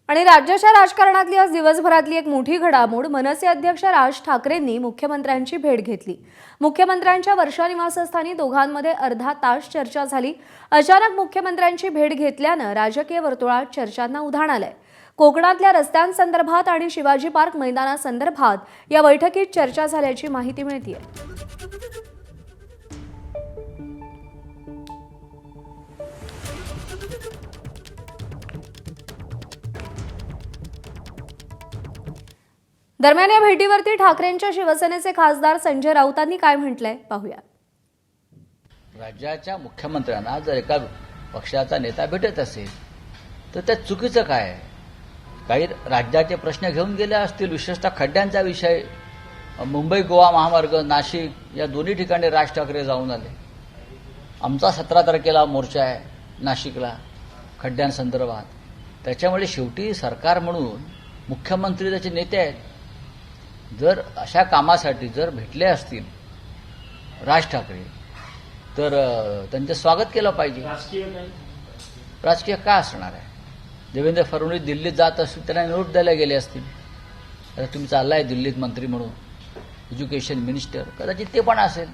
आणि राज्याच्या राजकारणातली आज दिवसभरातली एक मोठी घडामोड मनसे अध्यक्ष राज ठाकरेंनी मुख्यमंत्र्यांची भेट घेतली। मुख्यमंत्र्यांच्या वर्षा निवासस्थानी दोघांमध्ये अर्धा तास चर्चा झाली। अचानक मुख्यमंत्र्यांची भेट घेतल्यानं राजकीय वर्तुळात चर्चांना उधाण आलंय। कोकणातल्या रस्त्यांसंदर्भात आणि शिवाजी पार्क मैदानासंदर्भात या बैठकीत चर्चा झाल्याची माहिती मिळतेय। दरम्यान या भेटीवरती ठाकरेंच्या शिवसेनेचे खासदार संजय राऊतांनी काय म्हटलंय पाहूया। राज्याच्या मुख्यमंत्र्यांना जर एका पक्षाचा नेता भेटत असेल तर त्यात चुकीचं काय आहे? काही राज्याचे प्रश्न घेऊन गेले असतील, विशेषतः खड्ड्यांचा विषय, मुंबई गोवा महामार्ग, नाशिक या दोन्ही ठिकाणी राज ठाकरे जाऊन आले। आमचा 17 तारखेला मोर्चा आहे नाशिकला खड्ड्यांसंदर्भात। त्याच्यामुळे शेवटी सरकार म्हणून मुख्यमंत्री त्याचे नेते आहेत। जर अशा कामासाठी जर भेटले असतील राज ठाकरे तर त्यांचं स्वागत केलं पाहिजे। राजकीय काय असणार आहे? देवेंद्र फडणवीस दिल्लीत जात असतील, त्यांना निरोप द्यायला गेले असतील। आता तुम्ही चाललाय दिल्लीत मंत्री म्हणून, एज्युकेशन मिनिस्टर, कदाचित ते पण असेल।